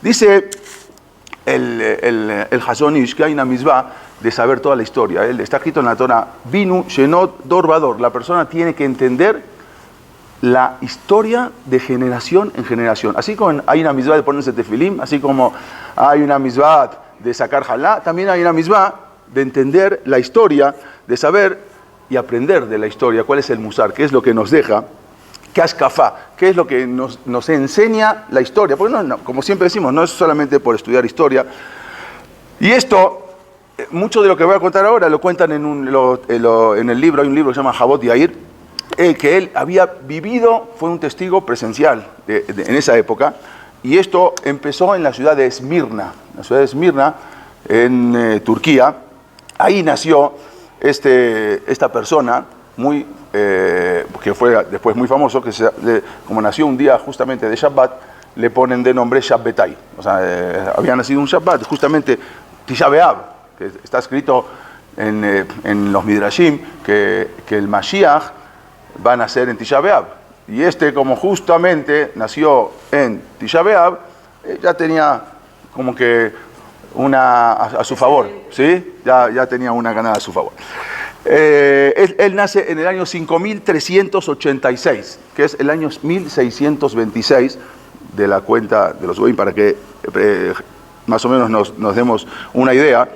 Dice el Hazon Ish que hay una misbah de saber toda la historia. Está escrito en la Torah, Binu Shenot Dor Vador. La persona tiene que entender la historia de generación en generación. Así como hay una misbah de ponerse tefilim, así como hay una misbah de sacar halá, también hay una misbah de entender la historia, de saber y aprender de la historia, cuál es el musar, qué es lo que nos deja, qué ashkafá, qué es lo que nos enseña la historia. Porque como siempre decimos, no es solamente por estudiar historia. Y esto, mucho de lo que voy a contar ahora lo cuentan en el libro, hay un libro que se llama Javot Yair, que él había vivido, fue un testigo presencial en esa época, y esto empezó en la ciudad de Esmirna, en Turquía. Ahí nació esta persona, que fue después muy famoso, como nació un día justamente de Shabbat, le ponen de nombre Shabbetai. O sea, había nacido un Shabbat, justamente Tisha B'Av, que está escrito en los Midrashim, que el Mashiach va a nacer en Tisha B'Av. Y como justamente nació en Tisha B'Av, ya tenía como que una a su favor, ¿sí? Ya tenía una ganada a su favor. Él nace en el año 5386, que es el año 1626 de la cuenta de los Goyim, para que más o menos nos demos una idea.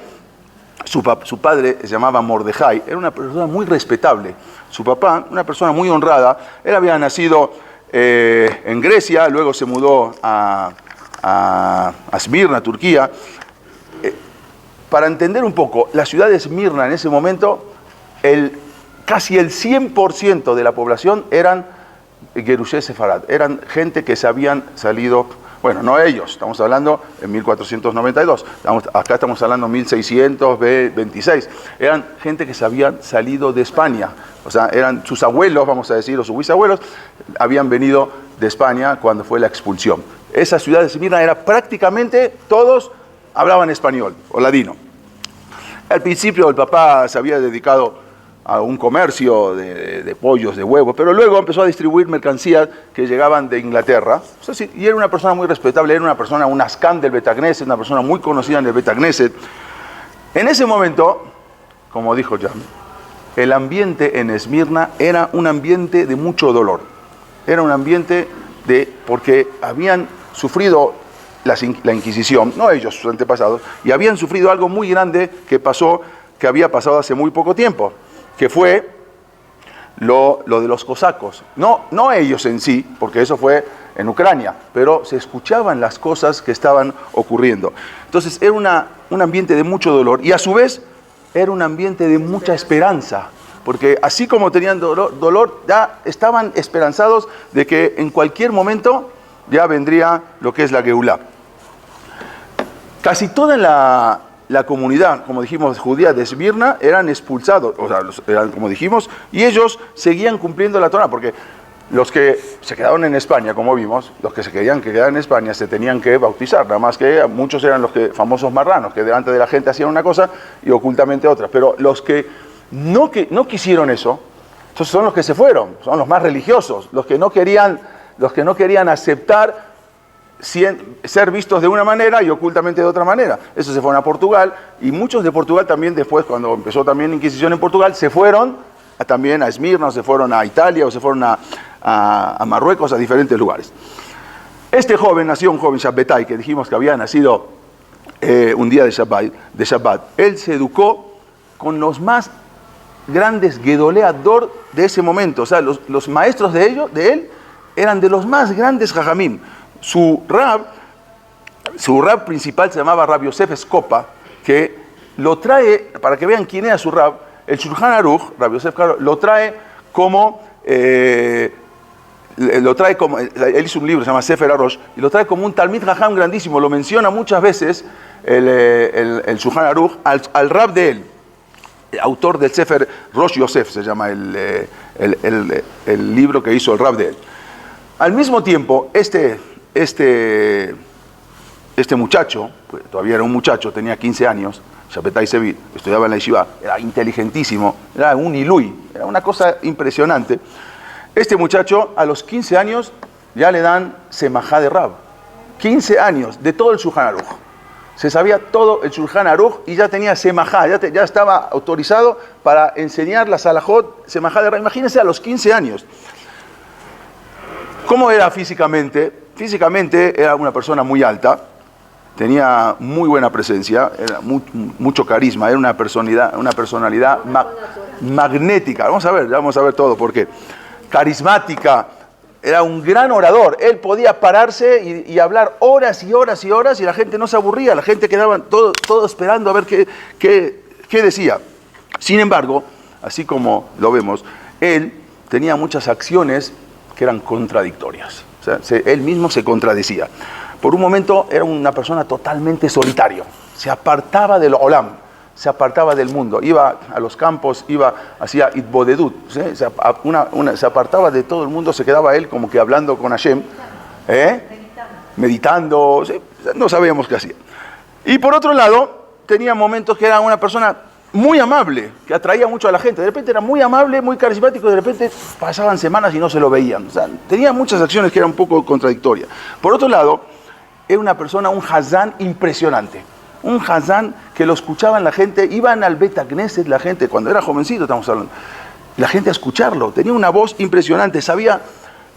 Su padre se llamaba Mordejai, era una persona muy respetable. Su papá, una persona muy honrada. Él había nacido en Grecia, luego se mudó a Esmirna, Turquía. Para entender un poco, la ciudad de Esmirna en ese momento, casi el 100% de la población eran Gerushé Sefarad, eran gente que se habían salido, bueno, no ellos, estamos hablando en 1492, acá estamos hablando en 1626, eran gente que se habían salido de España, o sea, eran sus abuelos, vamos a decir, o sus bisabuelos, habían venido de España cuando fue la expulsión. Esa ciudad de Esmirna era prácticamente todos hablaban español o ladino. Al principio el papá se había dedicado a un comercio de pollos, de huevos, pero luego empezó a distribuir mercancías que llegaban de Inglaterra. O sea, sí, y era una persona muy respetable, era una persona, un ascán del Bet Knesset, una persona muy conocida en el Bet Knesset. En ese momento, como dijo Jan, el ambiente en Esmirna era un ambiente de mucho dolor. Era un ambiente porque habían sufrido la Inquisición, no ellos, sus antepasados, y habían sufrido algo muy grande que había pasado hace muy poco tiempo, que fue lo de los cosacos. No ellos en sí, porque eso fue en Ucrania, pero se escuchaban las cosas que estaban ocurriendo. Entonces era un ambiente de mucho dolor, y a su vez era un ambiente de mucha esperanza, porque así como tenían dolor, ya estaban esperanzados de que en cualquier momento ya vendría lo que es la Geulá. Casi toda la comunidad, como dijimos, judía de Esmirna, eran expulsados, o sea, eran, como dijimos, y ellos seguían cumpliendo la Torah, porque los que se quedaron en España, como vimos, los que se querían quedar en España se tenían que bautizar, nada más que muchos eran los famosos marranos, que delante de la gente hacían una cosa y ocultamente otra, pero los que no quisieron eso, entonces son los que se fueron, son los más religiosos, los que no querían aceptar ser vistos de una manera y ocultamente de otra manera. Eso se fueron a Portugal, y muchos de Portugal también después, cuando empezó también la Inquisición en Portugal, se fueron también a Esmirna, o se fueron a Italia, o se fueron a Marruecos, a diferentes lugares. Nació un joven Shabbetai, que dijimos que había nacido un día de Shabbat. Él se educó con los más grandes Gedoleador de ese momento, o sea, los maestros de él eran de los más grandes Jajamim. Su rab principal se llamaba Rab Yosef Skopa, que lo trae, para que vean quién era su rab, el Shulchan Aruch, Rab Yosef lo trae como, él hizo un libro, se llama Sefer HaRosh, y lo trae como un Talmid Jajam grandísimo, lo menciona muchas veces el Shulchan Aruch al rab de él, autor del Sefer Rosh Yosef, se llama el libro que hizo el rab de él. Al mismo tiempo, este muchacho, pues todavía era un muchacho, tenía 15 años, Shabbetai Sevi, estudiaba en la yeshiva, era inteligentísimo, era un ilui, era una cosa impresionante. Este muchacho a los 15 años ya le dan semajá de rab. 15 años de todo el Shulchan Aruch. Se sabía todo el Shulchan Aruch y ya tenía semajá, ya estaba autorizado para enseñar la Salahot, semajá de Rabbi. Imagínense a los 15 años. ¿Cómo era físicamente? Físicamente era una persona muy alta, tenía muy buena presencia, era mucho carisma, era una personalidad magnética. Vamos a ver todo por qué. Carismática, era un gran orador. Él podía pararse y hablar horas y horas y horas y la gente no se aburría, la gente quedaba todo esperando a ver qué decía. Sin embargo, así como lo vemos, él tenía muchas acciones que eran contradictorias. O sea, él mismo se contradecía. Por un momento era una persona totalmente solitario, se apartaba del olam, se apartaba del mundo, iba a los campos, hacía itbodedut, ¿sí? Se apartaba de todo el mundo, se quedaba él como que hablando con Hashem, meditando, ¿sí? No sabíamos qué hacía. Y por otro lado, tenía momentos que era una persona muy amable, que atraía mucho a la gente. De repente era muy amable, muy carismático, de repente pasaban semanas y no se lo veían. O sea, tenía muchas acciones que eran un poco contradictorias. Por otro lado, era una persona, un hazán impresionante. Un hazán que lo escuchaban la gente, iban al Bet Knesset, la gente, cuando era jovencito estamos hablando, la gente a escucharlo. Tenía una voz impresionante, sabía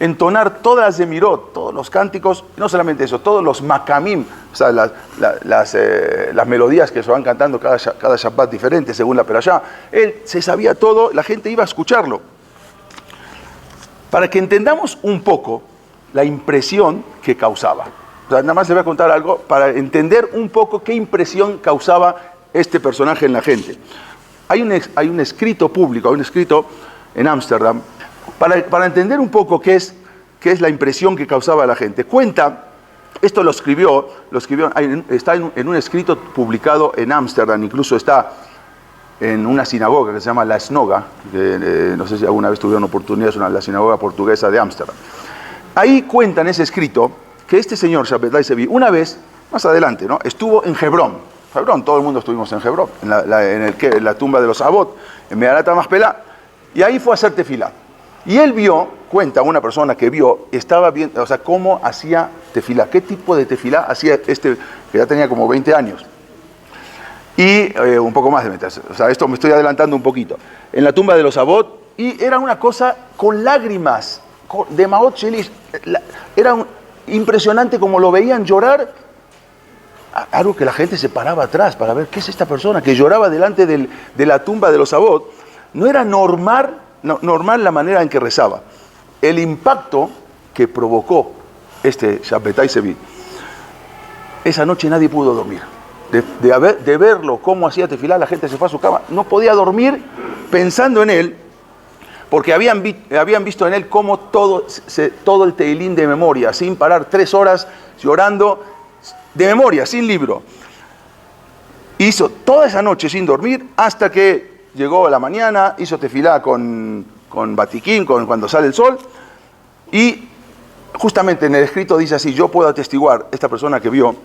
entonar todas las Zemirot, todos los cánticos, no solamente eso, todos los makamim, o sea, las melodías que se van cantando cada Shabbat diferente según la perashá. Él se sabía todo, la gente iba a escucharlo. Para que entendamos un poco la impresión que causaba. O sea, nada más les voy a contar algo para entender un poco qué impresión causaba este personaje en la gente. Hay un escrito público, hay un escrito en Ámsterdam, para entender un poco qué es la impresión que causaba a la gente. Cuenta, esto lo escribió está en un escrito publicado en Ámsterdam, incluso está en una sinagoga que se llama La Snoga, que no sé si alguna vez tuvieron oportunidad, es la sinagoga portuguesa de Ámsterdam. Ahí cuenta en ese escrito que este señor Shabbatai Sevi, una vez, más adelante, ¿no?, estuvo en Hebrón. Todo el mundo estuvimos en Hebrón, en la tumba de los Abot, en Meharat HaMachpelah, y ahí fue a hacer tefilá. Y él cuenta una persona que estaba viendo, o sea, cómo hacía tefilá, qué tipo de tefilá hacía que ya tenía como 20 años. Y un poco más de 20, o sea, esto me estoy adelantando un poquito. En la tumba de los Abot, y era una cosa con lágrimas, de Maot Shelish, era impresionante como lo veían llorar, algo que la gente se paraba atrás para ver qué es esta persona que lloraba delante de la tumba de los Abot. No era normal la manera en que rezaba. El impacto que provocó este Shabbatai Sevi, esa noche nadie pudo dormir. De verlo, cómo hacía tefilá, la gente se fue a su cama, no podía dormir pensando en él, porque habían visto en él cómo todo el teilín de memoria, sin parar, 3 horas llorando, de memoria, sin libro. Hizo toda esa noche sin dormir, hasta que llegó a la mañana, hizo tefilá con batiquín, cuando sale el sol, y justamente en el escrito dice así, yo puedo atestiguar, esta persona que vio,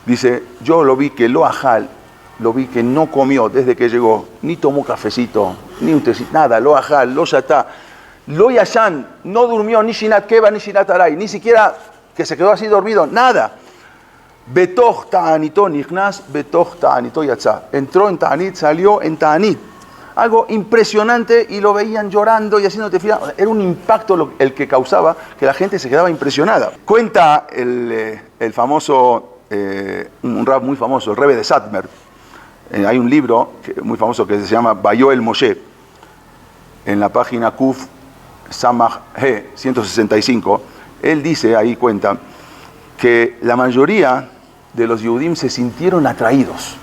dice, yo lo vi que lo vi que no comió desde que llegó, ni tomó cafecito, ni un tecito, nada, lo ajal, lo shatá, lo yashan, no durmió ni shinat keva, ni shinat aray, ni siquiera que se quedó así dormido, nada. Betoch ta'anito nichnas, betoch ta'anito yatzá. Entró en ta'anit, salió en ta'anit. Algo impresionante, y lo veían llorando y haciendo tefilá. Era un impacto el que causaba, que la gente se quedaba impresionada. Cuenta el famoso, un rab muy famoso, el Rebbe de Satmer. Hay un libro muy famoso que se llama Bayoel Moshe, en la página Kuf Samach He 165. Él dice, ahí cuenta, que la mayoría de los Yehudim se sintieron atraídos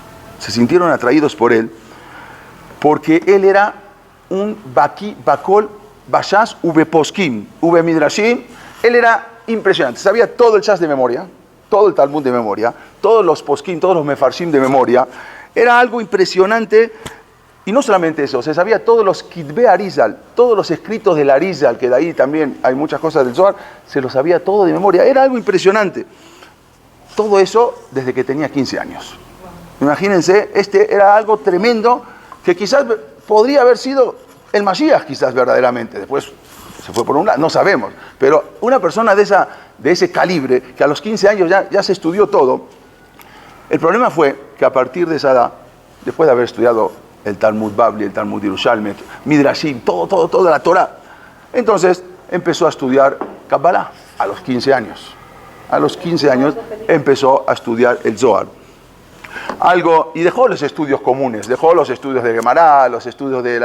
por él, porque él era un Bakol Bashas Ube Poskim, Ube Midrashim. Él era impresionante, sabía todo el Shas de memoria, todo el Talmud de memoria, todos los Poskim, todos los Mefarshim de memoria. Era algo impresionante, y no solamente eso, se sabía todos los Kitbe Arizal, todos los escritos del Arizal, que de ahí también hay muchas cosas del Zohar, se lo sabía todo de memoria. Era algo impresionante. Todo eso desde que tenía 15 años. Imagínense, era algo tremendo, que quizás podría haber sido el Mashiach, quizás verdaderamente. Después se fue por un lado, no sabemos. Pero una persona de de ese calibre, que a los 15 años ya se estudió todo. El problema fue que a partir de esa edad, después de haber estudiado el Talmud Babli, el Talmud Yerushalmi, Midrashim, toda la Torah, entonces empezó a estudiar Kabbalah a los 15 años. A los 15 años empezó a estudiar el Zohar. Y dejó los estudios comunes, dejó los estudios de Gemara, los estudios de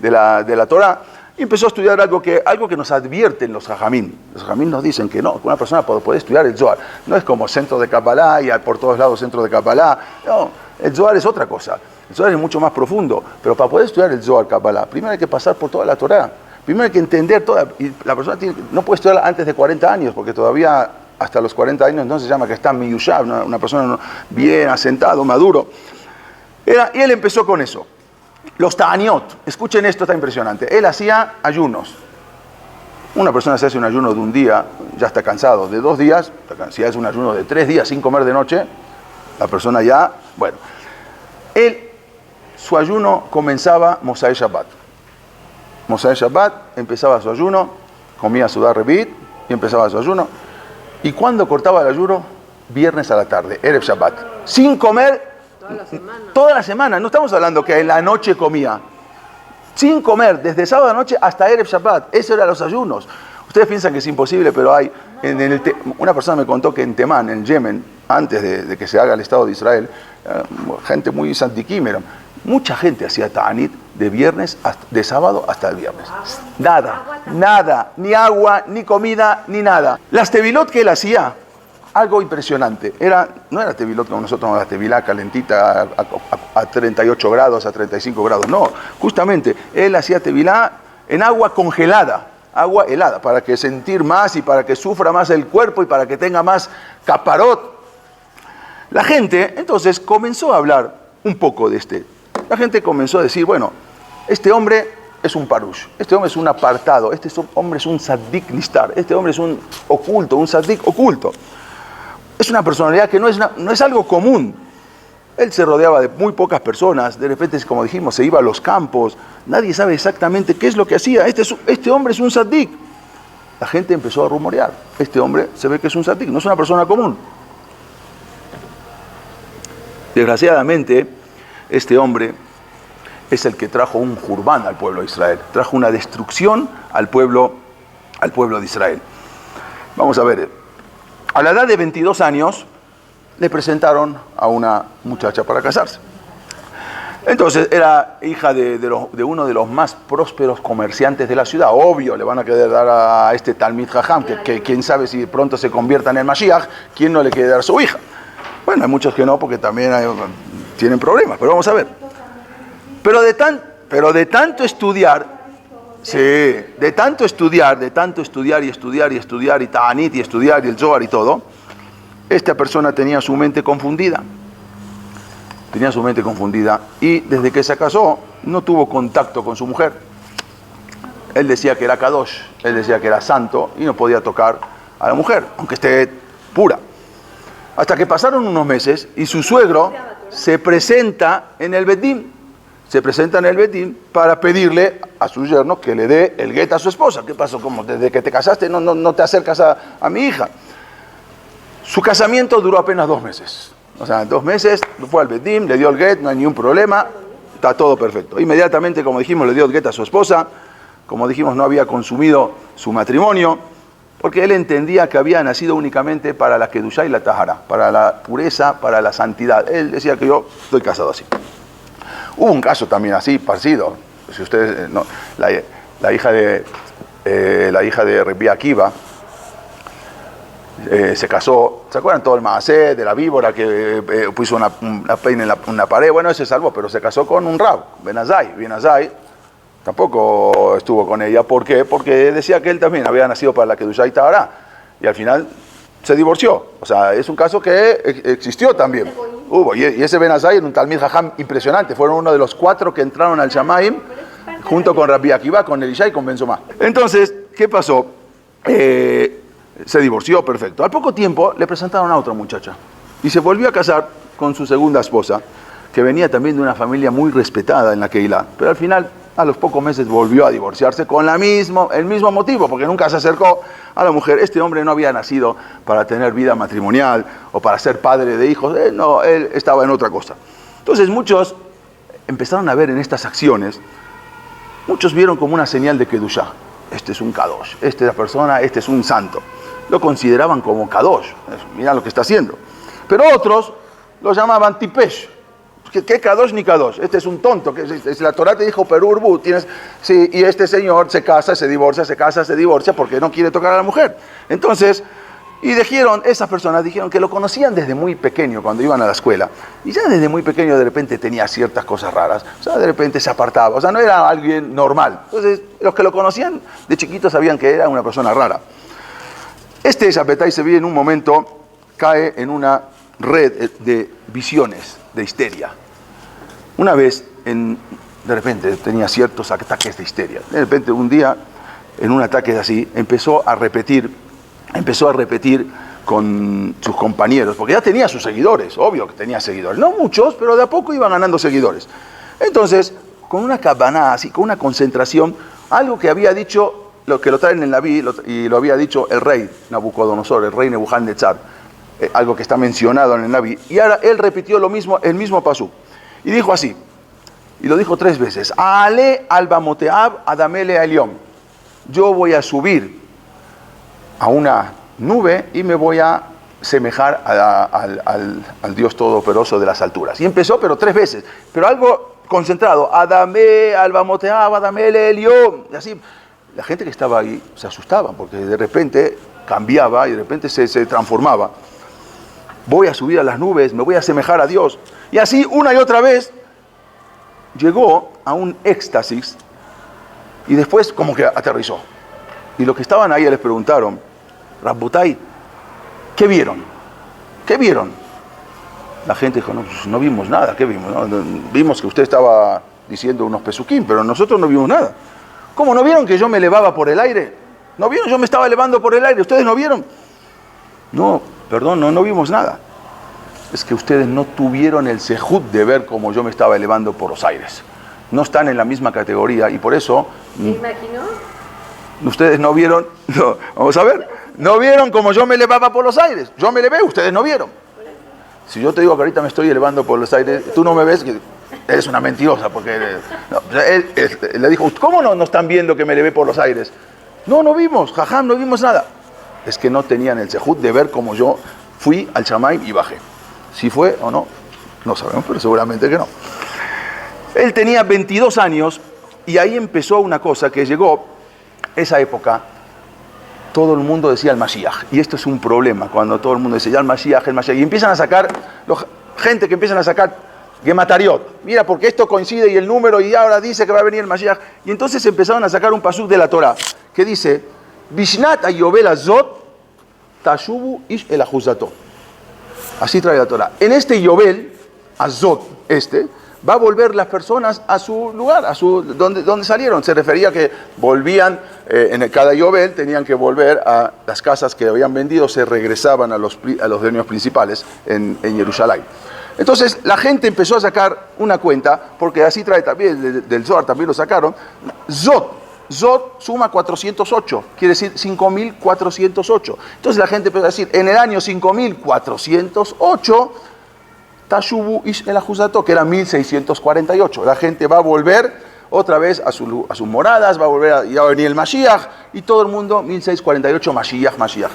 la Torah, y empezó a estudiar algo que nos advierten los Jajamim. Los Jajamim nos dicen que no, que una persona puede estudiar el Zohar. No es como centro de Kabbalah y por todos lados centro de Kabbalah. No, el Zohar es otra cosa. El Zohar es mucho más profundo. Pero para poder estudiar el Zohar Kabbalah, primero hay que pasar por toda la Torah. Primero hay que entender toda. Y la persona no puede estudiar antes de 40 años, porque todavía hasta los 40 años no se llama que está miyushav, una persona bien asentado, maduro. Y él empezó con eso. Los ta'aniot, escuchen esto, está impresionante. Él hacía ayunos. Una persona se hace un ayuno de un día, ya está cansado. De 2 días, si hace un ayuno de 3 días sin comer de noche, la persona ya, bueno. Su ayuno comenzaba Mosai Shabbat. Mosai Shabbat empezaba su ayuno, comía su Revit y empezaba su ayuno. ¿Y cuándo cortaba el ayuno? Viernes a la tarde, Erev Shabbat. Sin comer toda la semana. No estamos hablando que en la noche comía. Sin comer, desde sábado a noche hasta Erev Shabbat. Esos eran los ayunos. Ustedes piensan que es imposible, pero hay... una persona me contó que en Temán, en Yemen, antes de que se haga el Estado de Israel, gente muy santiquim, mucha gente hacía ta'anit de sábado hasta el viernes. Nada, ni agua, ni comida, ni nada. Las tevilot que él hacía, algo impresionante. No era tevilot como nosotros, la tevilá calentita a 38 grados, a 35 grados. No, justamente, él hacía tevilá en agua congelada, agua helada, para que sentir más y para que sufra más el cuerpo y para que tenga más caparot. La gente, entonces, comenzó a hablar un poco de La gente comenzó a decir, bueno, este hombre es un parush, este hombre es un apartado, este hombre es un saddik nistar, este hombre es un oculto, un saddik oculto. Es una personalidad que no es algo común. Él se rodeaba de muy pocas personas, de repente, como dijimos, se iba a los campos, nadie sabe exactamente qué es lo que hacía. Este hombre es un saddik. La gente empezó a rumorear, este hombre se ve que es un saddik, no es una persona común. Desgraciadamente, este hombre es el que trajo un jurbán al pueblo de Israel, trajo una destrucción al pueblo de Israel. Vamos a ver, a la edad de 22 años le presentaron a una muchacha para casarse. Entonces era hija de uno de los más prósperos comerciantes de la ciudad. Obvio, le van a querer dar a este Talmid Jajam, que quién sabe si pronto se convierta en el Mashiach, quién no le quiere dar a su hija. Bueno, hay muchos que no, porque también tienen problemas, pero vamos a ver. Pero de tanto estudiar, sí, de tanto estudiar y ta'anit y estudiar y el Zohar y todo, esta persona tenía su mente confundida. Y desde que se casó no tuvo contacto con su mujer. Él decía que era Kadosh, él decía que era santo y no podía tocar a la mujer, aunque esté pura. Hasta que pasaron unos meses y su suegro se presenta en el Bet Din. Se presenta en el Bet Din para pedirle a su yerno que le dé el get a su esposa. ¿Qué pasó? ¿Cómo? Desde que te casaste no te acercas a mi hija. Su casamiento duró apenas 2 meses. O sea, 2 meses fue al Bet Din, le dio el get, no hay ningún problema, está todo perfecto. Inmediatamente, como dijimos, le dio el get a su esposa. Como dijimos, no había consumido su matrimonio, porque él entendía que había nacido únicamente para la Kedushá y la Tahara, para la pureza, para la santidad. Él decía que yo estoy casado así. Hubo un caso también así, parecido. Si ustedes, no, la hija de Rebbi Akiva se casó, ¿se acuerdan todo el maasé de la víbora que puso una peina en una pared? Bueno, ese se salvó, pero se casó con un rab, Ben Azai. Tampoco estuvo con ella. ¿Por qué? Porque decía que él también había nacido para la Kedushá y Tahara. Y al final se divorció. O sea, es un caso que existió también. Hubo. Y ese Ben Azai era un Talmid Jajam impresionante. Fueron uno de los 4 que entraron al Shamaim junto con Rabbi Akiva, con Elisha y con Ben Zomá. Entonces, ¿qué pasó? Se divorció, perfecto. Al poco tiempo le presentaron a otra muchacha. Y se volvió a casar con su segunda esposa, que venía también de una familia muy respetada en la Keilah. Pero al final A los pocos meses volvió a divorciarse con el mismo motivo, porque nunca se acercó a la mujer. Este hombre no había nacido para tener vida matrimonial o para ser padre de hijos. No, él estaba en otra cosa. Entonces muchos empezaron a ver en estas acciones, muchos vieron como una señal de Kedushá. Este es un Kadosh, esta es la persona, este es un santo. Lo consideraban como Kadosh. Mirá lo que está haciendo. Pero otros lo llamaban Tipesh. ¿Qué Kadosh ni Kadosh? Este es un tonto. La Torah te dijo, Perurbu, sí, y este señor se casa, se divorcia, se casa, se divorcia porque no quiere tocar a la mujer. Entonces, esas personas dijeron que lo conocían desde muy pequeño, cuando iban a la escuela. Y ya desde muy pequeño de repente tenía ciertas cosas raras. O sea, de repente se apartaba. O sea, no era alguien normal. Entonces, los que lo conocían de chiquito sabían que era una persona rara. Este Shabbatai se ve en un momento, cae en una red de visiones, de histeria. Una vez, de repente, tenía ciertos ataques de histeria. De repente, un día, en un ataque así, empezó a repetir con sus compañeros, porque ya tenía sus seguidores, obvio que tenía seguidores. No muchos, pero de a poco iban ganando seguidores. Entonces, con una cabaná así, con una concentración, algo que había dicho, lo que lo traen en la Naví, y lo había dicho el rey Nabucodonosor, el rey Nebuchadnezzar, algo que está mencionado en el Naví, y ahora él repitió lo mismo, el mismo pasú. Y dijo así, y lo dijo 3 veces, Ale alba moteab adamele elión. Yo voy a subir a una nube y me voy a semejar al Dios Todopoderoso de las alturas. Y empezó, pero 3 veces, pero algo concentrado, Adame alba moteab adamele elión. Y así, la gente que estaba ahí se asustaba, porque de repente cambiaba y de repente se transformaba. Voy a subir a las nubes, me voy a asemejar a Dios. Y así, una y otra vez, llegó a un éxtasis y después como que aterrizó. Y los que estaban ahí les preguntaron, Rabbutay, ¿qué vieron? ¿Qué vieron? La gente dijo, no, pues no vimos nada, ¿qué vimos? No, vimos que usted estaba diciendo unos pesuquín, pero nosotros no vimos nada. ¿Cómo no vieron que yo me elevaba por el aire? ¿No vieron? Yo me estaba elevando por el aire, ¿ustedes no vieron? No, perdón, no vimos nada. Es que ustedes no tuvieron el sejud de ver cómo yo me estaba elevando por los aires. No están en la misma categoría y por eso... ¿Me imaginó? Ustedes no vieron... No, vamos a ver. No vieron cómo yo me elevaba por los aires. Yo me elevé, ustedes no vieron. Si yo te digo que ahorita me estoy elevando por los aires, tú no me ves, que eres una mentirosa, porque... él le dijo, ¿cómo no están viendo que me elevé por los aires? No vimos, jajam, no vimos nada. Es que no tenían el sejud de ver cómo yo fui al Shamaim y bajé. Si fue o no, no sabemos, pero seguramente que no. Él tenía 22 años y ahí empezó una cosa que llegó, esa época, todo el mundo decía el Mashiach. Y esto es un problema, cuando todo el mundo dice ya el Mashiach. Y empiezan a sacar, gente que empiezan a sacar Gematariot. Mira, porque esto coincide y el número, y ahora dice que va a venir el Mashiach. Y entonces empezaron a sacar un pasuk de la Torah, que dice, Bishnat ayobel azot, tashubu ish el ajuzato. Así trae la Torah. En este Yobel, Azot, va a volver las personas a su lugar, donde salieron. Se refería a que volvían, en cada Yobel tenían que volver a las casas que habían vendido, se regresaban a los dueños principales en Jerusalén. Entonces la gente empezó a sacar una cuenta, porque así trae también, del Zohar también lo sacaron, Zot suma 408, quiere decir 5.408. Entonces la gente empezó a decir, en el año 5.408, Tashubu Ish el Ajuzato, que era 1.648. La gente va a volver otra vez a sus moradas, va a venir el Mashiach, y todo el mundo, 1.648, Mashiach.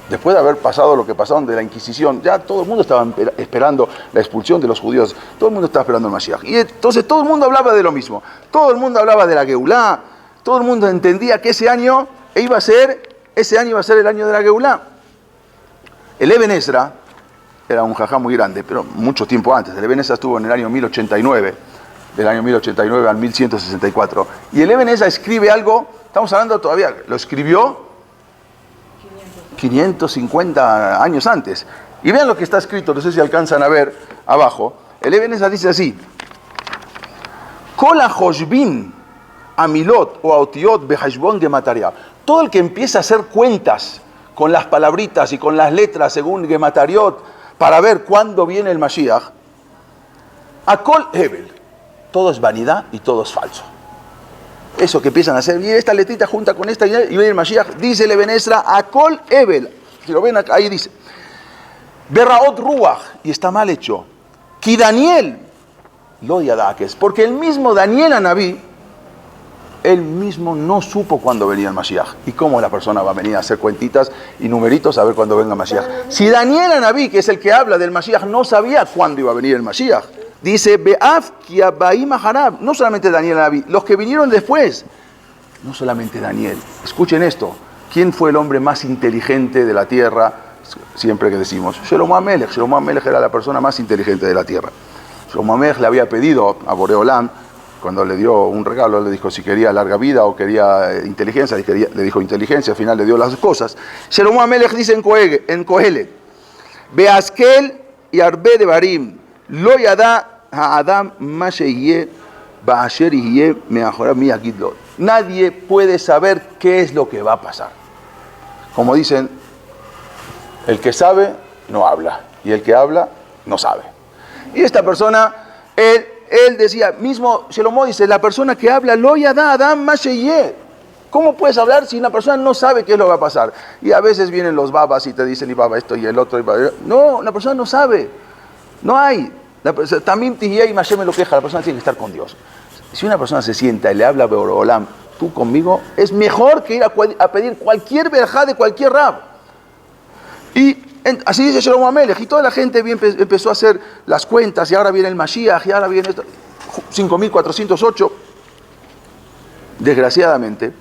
Después de haber pasado lo que pasaron de la Inquisición, ya todo el mundo estaba esperando la expulsión de los judíos, todo el mundo estaba esperando el Mashiach. Y entonces todo el mundo hablaba de lo mismo, todo el mundo hablaba de la Geulá, todo el mundo entendía que ese año iba a ser el año de la Geulá. El Eben Ezra era un jajá muy grande, pero mucho tiempo antes. El Eben Ezra estuvo en el año 1089, del año 1089 al 1164. Y el Eben Ezra escribe algo, estamos hablando todavía, lo escribió 550 años antes. Y vean lo que está escrito, no sé si alcanzan a ver abajo. El Eben Ezra dice así, Kol ha-hoshbin amilot o aotiot behashbon gemataria. Todo el que empieza a hacer cuentas con las palabritas y con las letras según Gematariot para ver cuándo viene el Mashiach, Akol Hebel, todo es vanidad y todo es falso. Eso que empiezan a hacer, y esta letrita junta con esta, y viene el Mashiach, dice el Eben Ezra, Akol Ebel. Si lo ven acá, ahí dice, Berraot Ruach, y está mal hecho. Ki Daniel, lo yadakes, porque el mismo Daniel Anabí, él mismo no supo cuándo venía el Mashiach. ¿Y cómo la persona va a venir a hacer cuentitas y numeritos a ver cuándo venga el Mashiach? Si Daniel Anabí, que es el que habla del Mashiach, no sabía cuándo iba a venir el Mashiach. Dice, Be'af ki abaim aharab, no solamente Daniel Anabí, los que vinieron después. No solamente Daniel. Escuchen esto. ¿Quién fue el hombre más inteligente de la tierra? Siempre que decimos, Shlomo HaMelech. Shlomo HaMelech era la persona más inteligente de la tierra. Shlomo HaMelech le había pedido a Boreolam, cuando le dio un regalo, le dijo si quería larga vida o quería inteligencia, le dijo inteligencia, al final le dio las dos cosas. Shlomo HaMelech dice en Kohelet, Beaskel y Arbe de Barim, Lo yada ha'adam ma sheyeh ba'asher yeh me'achorah mi yagid lo. Nadie puede saber qué es lo que va a pasar. Como dicen, el que sabe no habla, y el que habla no sabe. Y esta persona, él decía, mismo Shlomo dice, la persona que habla, lo yada adam ma sheyeh. ¿Cómo puedes hablar si una persona no sabe qué es lo que va a pasar? Y a veces vienen los babas y te dicen, y baba esto y el otro. No, la persona no sabe. No hay. También y Mashem lo queja, la persona tiene que estar con Dios. Si una persona se sienta y le habla a Boreolam, tú conmigo, es mejor que ir a pedir cualquier verjá de cualquier rab. Y así dice Shlomo HaMelech, y toda la gente empezó a hacer las cuentas, y ahora viene el Mashiach, y ahora viene esto, 5.408. Desgraciadamente,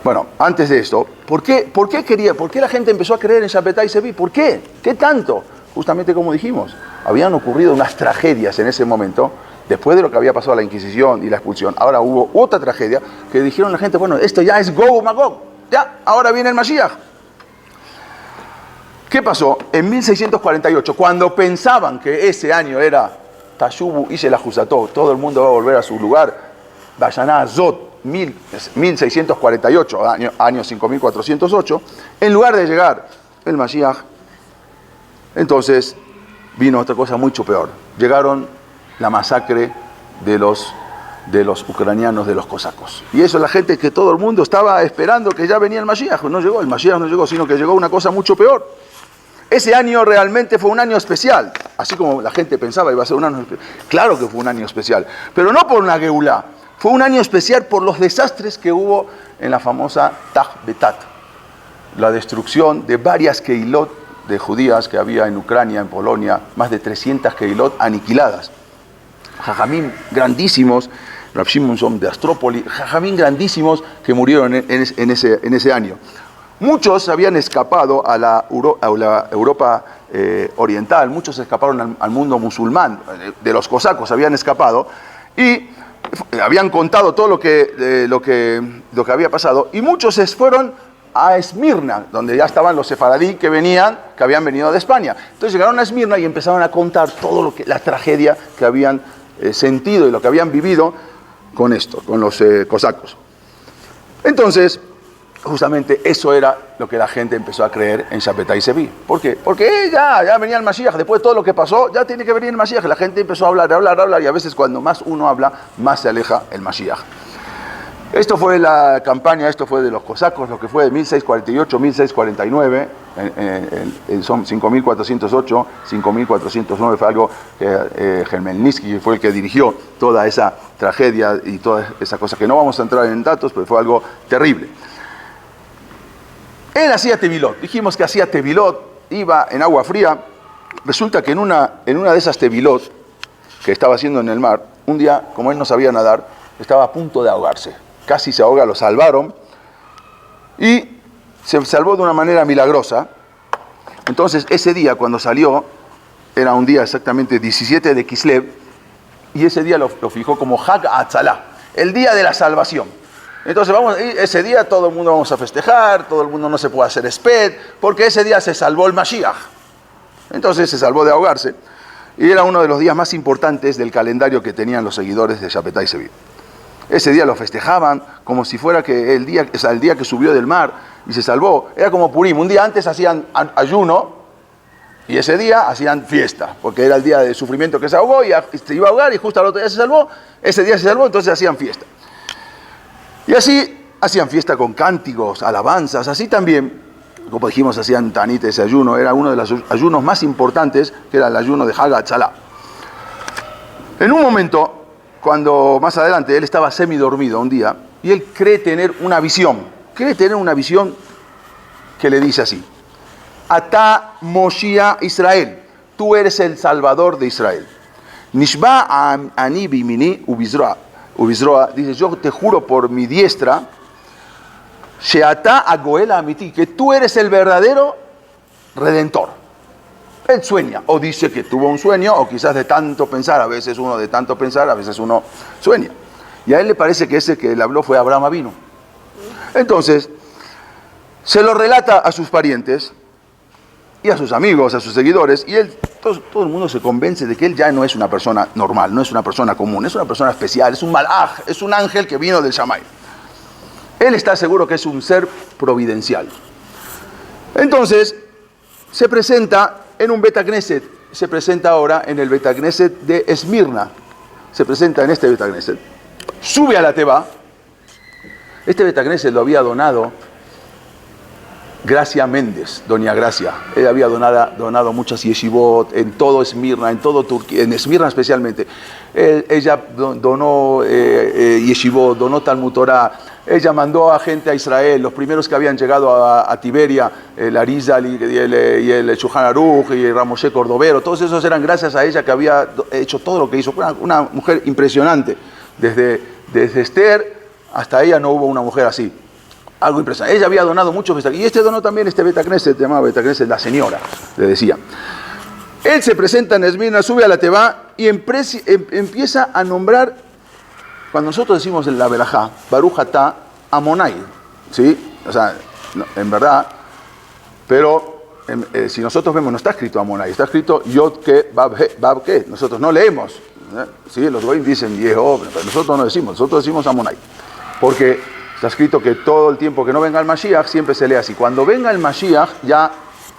bueno, antes de esto, ¿por qué la gente empezó a creer en Shabbatai Sevi? ¿Por qué? ¿Qué tanto? Justamente como dijimos, habían ocurrido unas tragedias en ese momento, después de lo que había pasado la Inquisición y la expulsión. Ahora hubo otra tragedia que dijeron a la gente, bueno, esto ya es Gog Magog, ya, ahora viene el Mashiach. ¿Qué pasó? En 1648, cuando pensaban que ese año era Tashubu y Selahusató, todo el mundo va a volver a su lugar, Bayaná Zot, 1648, año 5408, en lugar de llegar el Mashiach, entonces vino otra cosa mucho peor. Llegaron la masacre de los ucranianos, de los cosacos. Y eso la gente, que todo el mundo estaba esperando que ya venía el Mashiach. No llegó, el Mashiach no llegó, sino que llegó una cosa mucho peor. Ese año realmente fue un año especial, así como la gente pensaba iba a ser un año especial. Claro que fue un año especial, pero no por una geulá. Fue un año especial por los desastres que hubo en la famosa Taj Betat, la destrucción de varias keilot de judías que había en Ucrania, en Polonia, más de 300 keilot aniquiladas. Jajamín grandísimos, Rav Shimon de Astrópoli, jajamín grandísimos que murieron en ese año. Muchos habían escapado a la Europa oriental, muchos escaparon al mundo musulmán, de los cosacos habían escapado, y habían contado todo lo que había pasado, y muchos se fueron a Esmirna, donde ya estaban los sefaradí que habían venido de España. Entonces llegaron a Esmirna y empezaron a contar todo la tragedia que habían sentido y lo que habían vivido con esto, con los cosacos. Entonces, justamente eso era lo que la gente empezó a creer en Shabbatai Sevi. ¿Por qué? Porque ya venía el Mashiach, después de todo lo que pasó, ya tiene que venir el Mashiach. La gente empezó a hablar, y a veces cuando más uno habla, más se aleja el Mashiach. Esto fue la campaña, esto fue de los cosacos, lo que fue de 1648, 1649, son 5.408, 5.409 fue algo que Khmelnytsky fue el que dirigió toda esa tragedia y toda esa cosa, que no vamos a entrar en datos, pero fue algo terrible. Él hacía tevilot, dijimos que hacía tevilot, iba en agua fría. Resulta que en una de esas tevilot que estaba haciendo en el mar, un día, como él no sabía nadar, estaba a punto de ahogarse. Casi se ahoga, lo salvaron y se salvó de una manera milagrosa. Entonces ese día cuando salió, era un día exactamente 17 de Kislev, y ese día lo fijó como Hag Hatzalah, el día de la salvación. Entonces ese día todo el mundo vamos a festejar, todo el mundo no se puede hacer esped, porque ese día se salvó el Mashiach. Entonces se salvó de ahogarse, y era uno de los días más importantes del calendario que tenían los seguidores de Shabbatai Sevi. Ese día lo festejaban como si fuera que el día que subió del mar y se salvó. Era como Purim. Un día antes hacían ayuno Y ese día hacían fiesta, porque era el día de sufrimiento que se ahogó y se iba a ahogar y justo al otro día se salvó. Ese día se salvó, entonces hacían fiesta. Y así hacían fiesta con cánticos, alabanzas, así también, como dijimos, hacían tanit, ese ayuno, era uno de los ayunos más importantes, que era el ayuno de Hag HaTzalah. En un momento, cuando más adelante él estaba semidormido un día, y él cree tener una visión que le dice así: Atá Moshiach Israel, tú eres el Salvador de Israel. Nishba ani bimini ubizroa, dice, yo te juro por mi diestra, sheatá agoela amiti, que tú eres el verdadero Redentor. Él sueña, o dice que tuvo un sueño, o quizás de tanto pensar, a veces uno de tanto pensar, a veces uno sueña. Y a él le parece que ese que le habló fue Abraham Avinu. Entonces, se lo relata a sus parientes, y a sus amigos, a sus seguidores, y él, todo el mundo se convence de que él ya no es una persona normal, no es una persona común, es una persona especial, es un malaj, es un ángel que vino del Shamay. Él está seguro que es un ser providencial. Entonces, se presenta en un Bet HaKnesset, se presenta ahora en el Bet HaKnesset de Esmirna, se presenta en este Bet HaKnesset, sube a la Teba. Este Bet HaKnesset lo había donado Gracia Méndez, doña Gracia. Ella había donado muchas yeshivot en todo Esmirna, en todo Turquía, en Esmirna especialmente. Ella donó yeshivot, donó Talmud Torah. Ella mandó a gente a Israel, los primeros que habían llegado a Tiberia, el Arizal y el Shulchan Aruch y el Ramoshe Cordovero. Todos esos eran gracias a ella que había hecho todo lo que hizo. Fue una mujer impresionante. Desde Esther hasta ella no hubo una mujer así. Algo impresionante. Ella había donado muchos, y este donó también este Bet HaKnesset, se llamaba Bet HaKnesset la señora, le decía. Él se presenta en Esmirna, sube a la Teba y empieza a nombrar, cuando nosotros decimos en la Berajá, Baruch Atá Amonai, ¿sí? O sea, no, en verdad, pero si nosotros vemos, no está escrito Amonai, está escrito Yod Ke Bab Ke, nosotros no leemos, ¿sí? Los goyim dicen Yehová, pero nosotros no decimos, nosotros decimos Amonai, porque está escrito que todo el tiempo que no venga el Mashiach, siempre se lee así. Cuando venga el Mashiach, ya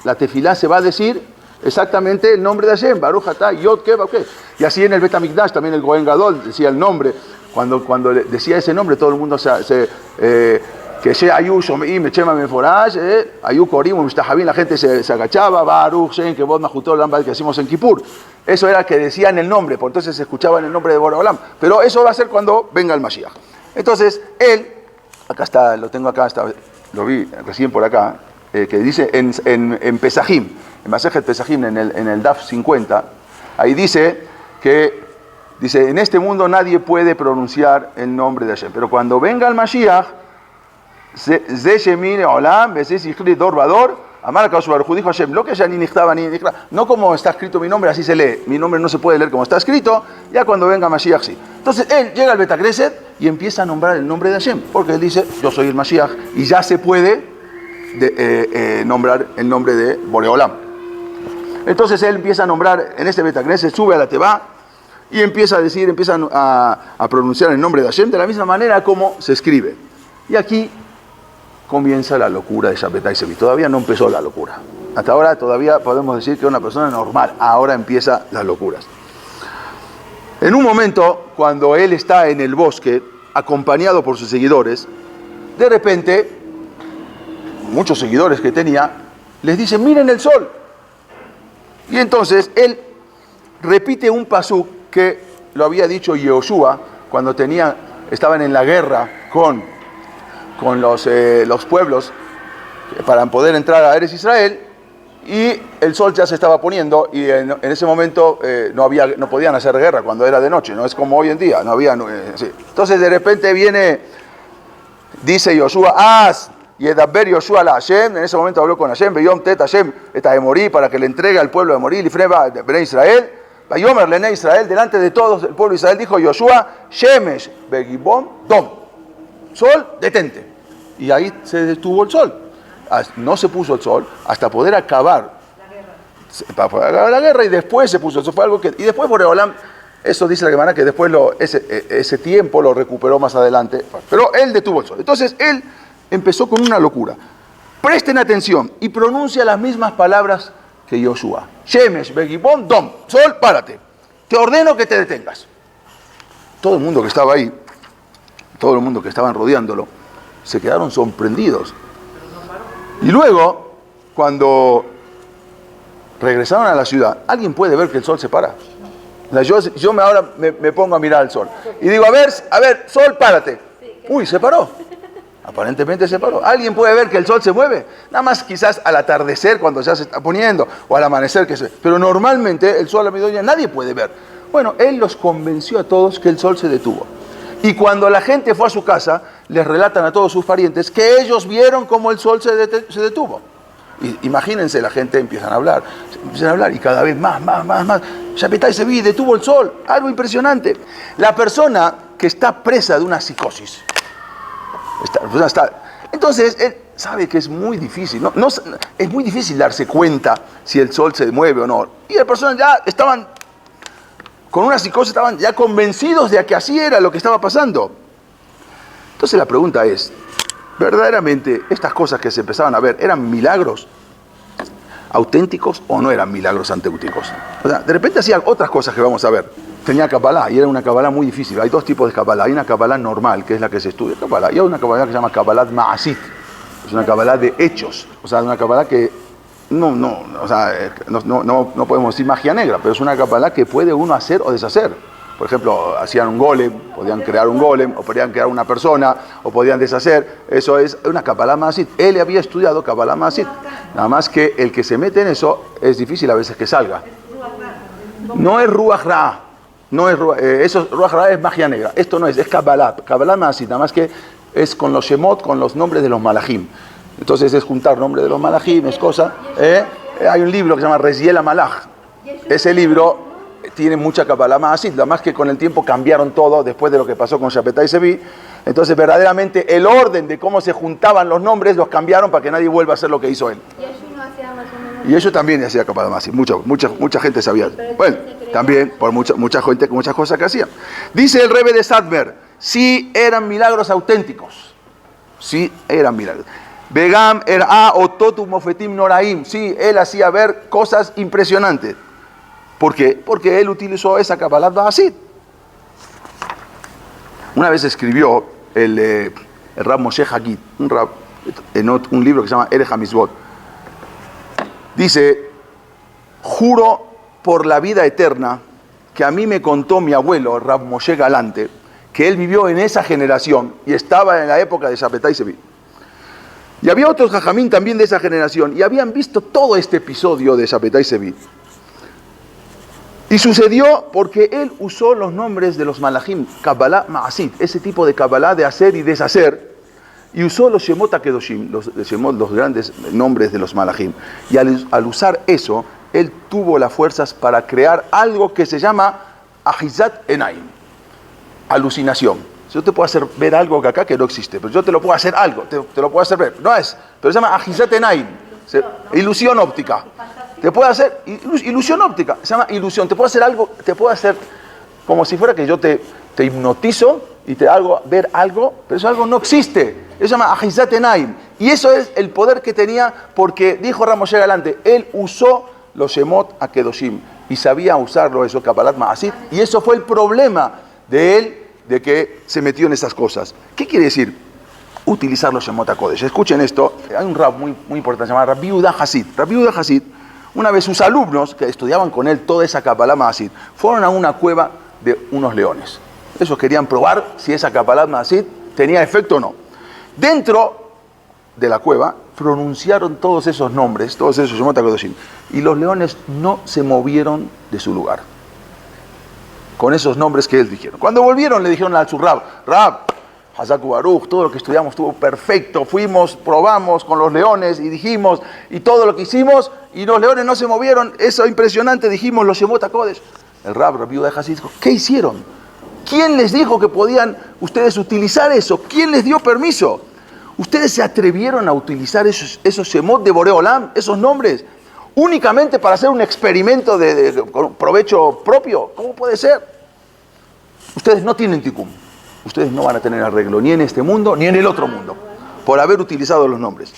la tefilá se va a decir exactamente el nombre de Hashem, Baruch Atá, Yod Ke Bab Ke. Y así en el Bet HaMikdash, también el Kohen Gadol decía el nombre. Cuando decía ese nombre, todo el mundo que She Ayu Shomim Shema Meforash, Ayu Korim Mishtahavim, la gente se agachaba, Baruch Shem Kevod Mahutol Lambad, que hacemos en Kippur. Eso era que decían el nombre, por entonces se escuchaba en el nombre de Borei Olam. Pero eso va a ser cuando venga el Mashiach. Entonces, él, acá está, lo tengo acá, lo vi recién por acá, que dice en Pesajim, en Masejet Pesajim, en el Daf 50, ahí dice que, en este mundo nadie puede pronunciar el nombre de Hashem, pero cuando venga el Mashiach, Ze Shemin Olam, Bezes Yichri Dor Vador, Amar HaKadosh Baruj Hu, dijo Hashem, lo que ya ni nichtaba ni nichtaba, no como está escrito mi nombre, así se lee, mi nombre no se puede leer como está escrito, ya cuando venga Mashiach sí. Entonces él llega al Bet HaKnesset y empieza a nombrar el nombre de Hashem, porque él dice, yo soy el Mashiach, y ya se puede nombrar el nombre de Borei Olam. Entonces él empieza a nombrar en este Bet HaKnesset, sube a la Teba y empieza a decir, a pronunciar el nombre de Hashem de la misma manera como se escribe. Y aquí comienza la locura de Shabbatai Sevi. Todavía no empezó la locura. Hasta ahora todavía podemos decir que es una persona normal. Ahora empieza las locuras. En un momento, cuando él está en el bosque, acompañado por sus seguidores, de repente, muchos seguidores que tenía, les dicen, miren el sol. Y entonces él repite un pasuk que lo había dicho Yehoshua cuando estaban en la guerra con los pueblos para poder entrar a Eretz Israel, y el sol ya se estaba poniendo y en ese momento no podían hacer guerra cuando era de noche, no es como hoy en día, no había sí. Entonces de repente dice Yoshua, Yedaber Yoshua la Hashem, en ese momento habló con Hashem, Beyom Tet Hashem eta Emorí, para que le entregue al pueblo de Emorí, Lifneba de Bnei Israel, Bayomer Lene Israel, delante de todos el pueblo de Israel, dijo Yoshua, Shemesh Begibom Dom, sol, detente. Y ahí se detuvo el sol. No se puso el sol hasta poder acabar para poder acabar la guerra, y después se puso. Eso fue algo que. Y después Borei Olam, eso dice la Gemara, que después ese tiempo lo recuperó más adelante. Pero él detuvo el sol. Entonces él empezó con una locura. Presten atención y pronuncia las mismas palabras que Yoshua. Shemesh, Begibón, Dom. Sol, párate. Te ordeno que te detengas. Todo el mundo que estaba ahí, todo el mundo que estaban rodeándolo, se quedaron sorprendidos. Y luego, cuando regresaron a la ciudad, ¿alguien puede ver que el sol se para? O sea, yo ahora me pongo a mirar al sol. Y digo, a ver, sol, párate. Uy, se paró. Aparentemente se paró. ¿Alguien puede ver que el sol se mueve? Nada más quizás al atardecer, cuando ya se está poniendo, o al amanecer. Pero normalmente el sol a mediodía nadie puede ver. Bueno, él los convenció a todos que el sol se detuvo. Y cuando la gente fue a su casa, les relatan a todos sus parientes que ellos vieron cómo el sol se detuvo. Y imagínense, la gente empiezan a hablar y cada vez más. Shapetai Sevi detuvo el sol, algo impresionante. La persona que está presa de una psicosis, entonces él sabe que es muy difícil, es muy difícil darse cuenta si el sol se mueve o no. Y las personas ya estaban con una psicosis, estaban ya convencidos de que así era lo que estaba pasando. Entonces la pregunta es, ¿verdaderamente estas cosas que se empezaban a ver eran milagros auténticos o no eran milagros auténticos? O sea, de repente hacían otras cosas que vamos a ver. Tenía Kabbalah y era una Kabbalah muy difícil. Hay dos tipos de Kabbalah. Hay una Kabbalah normal, que es la que se estudia Kabbalah, y hay una Kabbalah que se llama Kabbalah Ma'asit. Es una Kabbalah de hechos. O sea, una Kabbalah que no podemos decir magia negra, pero es una Kabbalah que puede uno hacer o deshacer. Por ejemplo, hacían un golem, podían crear un golem, o podían crear una persona, o podían deshacer. Eso es una Kabbalah Ma'asit. Él había estudiado Kabbalah Ma'asit. Nada más que el que se mete en eso es difícil a veces que salga. No es Ruach Ra. No es Ruach Ra es magia negra. Esto no es Kabbalah. Kabbalah Ma'asit. Nada más que es con los Shemot, con los nombres de los Malachim. Entonces es juntar nombres de los Malachim, es cosa. Hay un libro que se llama Reziel Malach. Ese libro tiene mucha Kabbalah Ma'asit, nada más que con el tiempo cambiaron todo después de lo que pasó con Shapetai Sevi. Entonces verdaderamente el orden de cómo se juntaban los nombres los cambiaron para que nadie vuelva a hacer lo que hizo él. Y Yeshu no hacía más o menos. Y ellos también hacía Kabbalah Ma'asit, mucha gente sabía. Bueno, también por mucha gente con muchas cosas que hacían. Dice el Rebbe de Sadmer, sí eran milagros auténticos, sí eran milagros. Begam era ototu mofetim noraim, sí, él hacía ver cosas impresionantes. ¿Por qué? Porque él utilizó esa Kabbalah Ma'asit. Una vez escribió el Rab Moshe Hagid, en un libro que se llama Erech HaMitzvot. Dice, juro por la vida eterna que a mí me contó mi abuelo, Rab Moshe Galante, que él vivió en esa generación y estaba en la época de Shapetai Sevi. Y había otros jajamín también de esa generación y habían visto todo este episodio de Shapetai Sevi. Y sucedió porque él usó los nombres de los Malachim, Kabbalah Ma'asit, ese tipo de Kabbalah de hacer y deshacer, y usó los Shemot HaKedoshim, los grandes nombres de los Malachim. Y al usar eso, él tuvo las fuerzas para crear algo que se llama Ahizat Enaim, alucinación. Yo te puedo hacer ver algo que acá que no existe, pero yo te lo puedo hacer algo, te lo puedo hacer ver. No es, pero se llama Ahizat Enaim, ilusión óptica. Te puede hacer ilusión óptica, se llama ilusión. Te puedo hacer algo, te puedo hacer como si fuera que yo te hipnotizo y te hago ver algo, pero eso algo no existe. Eso se llama Ahizat Enaim. Y eso es el poder que tenía porque dijo Rab Moshe Galante, él usó los Shemot HaKedoshim y sabía usarlo, eso, Kabbalah Ma'asit, y eso fue el problema de él, de que se metió en esas cosas. ¿Qué quiere decir utilizar los Shemot HaKodesh? Escuchen esto, hay un rab muy importante, se llama Rabbi Yehuda Hasid. Rabbi Yehuda Hasid, una vez sus alumnos, que estudiaban con él toda esa Kabbalah Ma'asit, fueron a una cueva de unos leones. Esos querían probar si esa Kabbalah Ma'asit tenía efecto o no. Dentro de la cueva pronunciaron todos esos nombres, todos esos Shemot HaKodesh, y los leones no se movieron de su lugar con esos nombres que ellos dijeron. Cuando volvieron le dijeron al su Rab, Hazaku Baruch, todo lo que estudiamos estuvo perfecto, fuimos, probamos con los leones y dijimos, y todo lo que hicimos, y los leones no se movieron, eso es impresionante, dijimos los Shemot HaKodesh. El Rabbi Yehuda Hasid dijo, ¿qué hicieron? ¿Quién les dijo que podían ustedes utilizar eso? ¿Quién les dio permiso? ¿Ustedes se atrevieron a utilizar esos Shemot de Boré Olam, esos nombres, únicamente para hacer un experimento de provecho propio? ¿Cómo puede ser? Ustedes no tienen tikkun. Ustedes no van a tener arreglo ni en este mundo ni en el otro mundo por haber utilizado los nombres.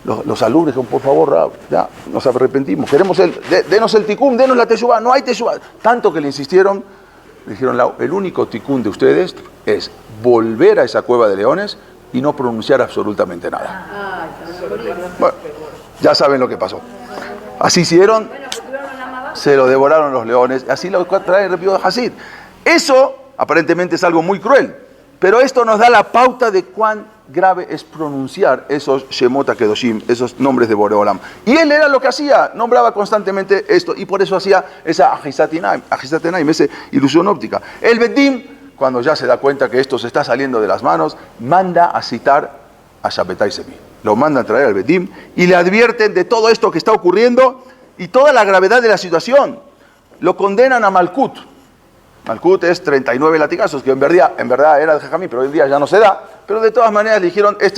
Los alumnos dijeron, por favor, Rab, ya nos arrepentimos, queremos denos el tikkun, denos la teshuvá, no hay teshuvá. Tanto que le insistieron, le dijeron, el único tikkun de ustedes es volver a esa cueva de leones y no pronunciar absolutamente nada. Bueno, ya saben lo que pasó. Así hicieron, se lo devoraron los leones, así lo trae el Rabbi Hasid. Eso aparentemente es algo muy cruel, pero esto nos da la pauta de cuán grave es pronunciar esos Shemot HaKedoshim, esos nombres de Boreolam. Y él era lo que hacía, nombraba constantemente esto, y por eso hacía esa Ajizat Enaim, esa ilusión óptica. El Bedim, cuando ya se da cuenta que esto se está saliendo de las manos, manda a citar a Shabbetai Sevi. Lo manda a traer al Bedim y le advierten de todo esto que está ocurriendo y toda la gravedad de la situación. Lo condenan a Malkut. Malkut es 39 latigazos, que en verdad era de Jajamí, pero hoy en día ya no se da. Pero de todas maneras le dijeron, es